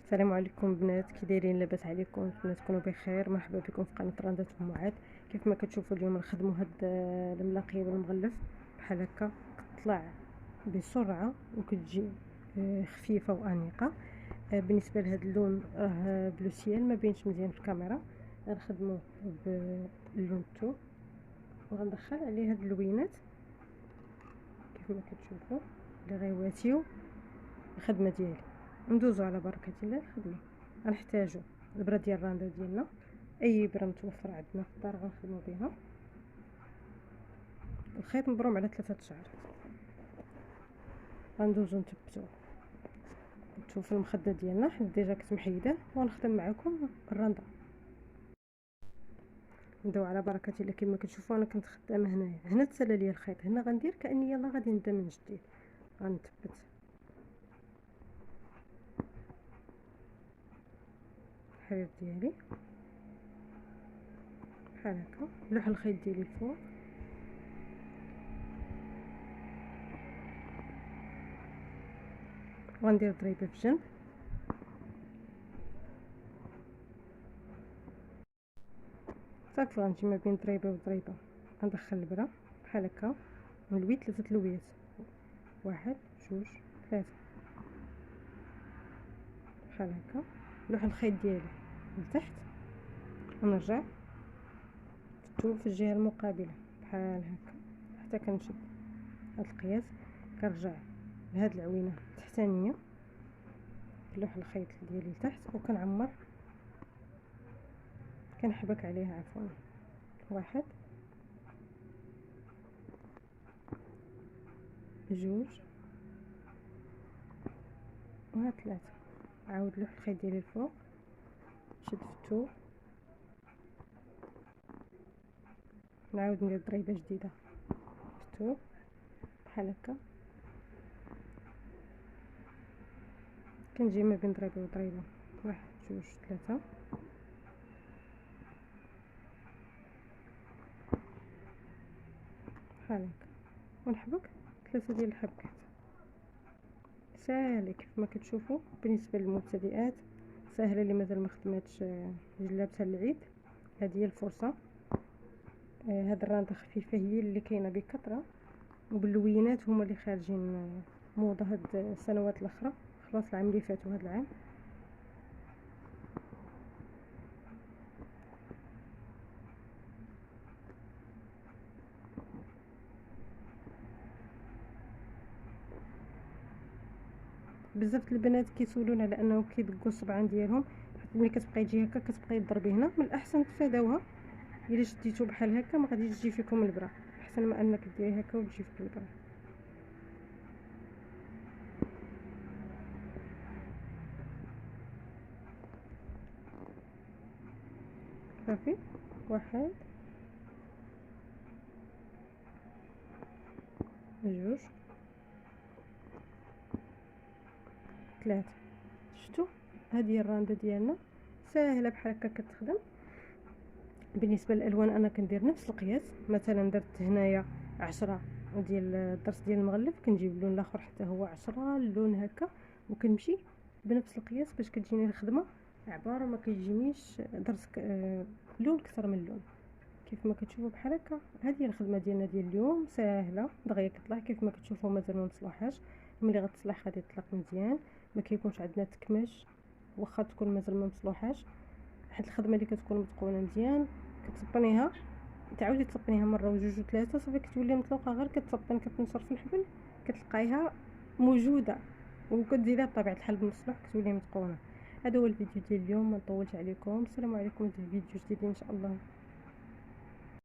السلام عليكم بنات، كي دايرين؟ لاباس عليكم؟ نتمنى تكونوا بخير. مرحبا بكم في قناه رندات معاد. كيف ما كتشوفوا اليوم نخدموا هاد الملاقيه والمغلف بحال هكا، كتطلع بسرعه وكتجي خفيفه وانيقه. بالنسبه لهاد اللون راه بلو سيال، ما بينش مزيان في الكاميرا. غنخدموه باللون الثوب وغندخل عليه هاد اللوينات كيف ما كتشوفوا اللي غيواتيو الخدمه ديالي. ندوزو على بركه الله الخدمه. غنحتاجو البره ديال الراندا ديالنا، اي بره متوفر عندنا في الدار غنخدمو بها. الخيط مبروم على 3 شعر. غندوزو نشوفوا المخده ديالنا حيت ديجا كنت محيده، ونخدم معكم الراندا. نبداو على بركه الله. كما كتشوفوا انا كنت خدامه هنا تسالى ليا الخيط، هنا غندير كاني يلا غادي نبدا من جديد. غنثبت الحرير ديالي بحال هكا، نلوح الخيط ديالي الفوق، وغندير ضريبه في جنب. صافي غنجي ما بين ضريبه وضريبه، غندخل البره بحال هكا ونلوي 3 لويات، 1 2 3 بحال هكا. نلوح الخيط ديالي لتحت ونرجع في الجهه المقابله بحال هكا حتى كنشد هاد القياس. كنرجع لهاد العوينه التحتانيه، نلوح الخيط ديالي لتحت وكنعمر، كنحبك عليها عفوا. 1 2 و 3. عاود نلوح الخيط ديالي الفوق، نشد في الثوب، نعاود ندير ضريبه جديده في الثوب بحال هكا. كنجي ما بين ضريبه وضريبه 1 2 3 بحال هكا، ونحبك 3 ديال الحبكات. ساهله كيف ما كتشوفوا. بالنسبه للمبتدئات ساهله، اللي مازال ما خدماتش جلابتها العيد، هذه هي الفرصه. هاد الرانده خفيفه هي اللي كاينه بكثره، وباللوينات هما اللي خارجين موضه هاد السنوات الاخرى، خلاص العام اللي فات وهاد العام. بزاف البنات كيسولون على انه كيدقوا الصبعان ديالهم، ملي كتبقاي تجي هكا كتبقاي تضربي هنا. من الاحسن تفاداوها، الا شديتو بحال هكا ما غاديش تجي فيكم البره، احسن ما انك ديري هكا وتجي فيك البره. صافي 1 2 3. شفتوا هذه هي الرانده ديالنا، ساهله بحال هكا كتخدم. بالنسبه للالوان انا كندير نفس القياس. مثلا درت هنايا 10 ديال الضرس ديال المغلف، كنجيب اللون الاخر حتى هو 10 اللون هكا، وكنمشي بنفس القياس باش كتجيني الخدمه عباره ما كيجينيش درس لون اكثر من لون. كيف ما كتشوفوا بحال هكا. هذه هي الخدمه ديالنا ديال اليوم، ساهله دغيا كطلع. كيف ما كتشوفوا مازال ما مصلوحاش، ملي غتصلح غادي تطلق مزيان، ما كيكونش عندنا تكماش واخا تكون مازال ما مصلوحاش. حيت الخدمه اللي كتكون متقونه مزيان كتصبنيها، تعاودي تصبنيها مره وجوج وثلاثه، صافي كتولي مطلوقه. غير كتصبن كتنشر في الحبل كتلقايها موجوده، وكديريها بطبيعه الحال بمصلوح كتولي متقونه. هذا هو الفيديو ديال اليوم، ما نطولش عليكم. السلام عليكم في فيديو جديد ان شاء الله.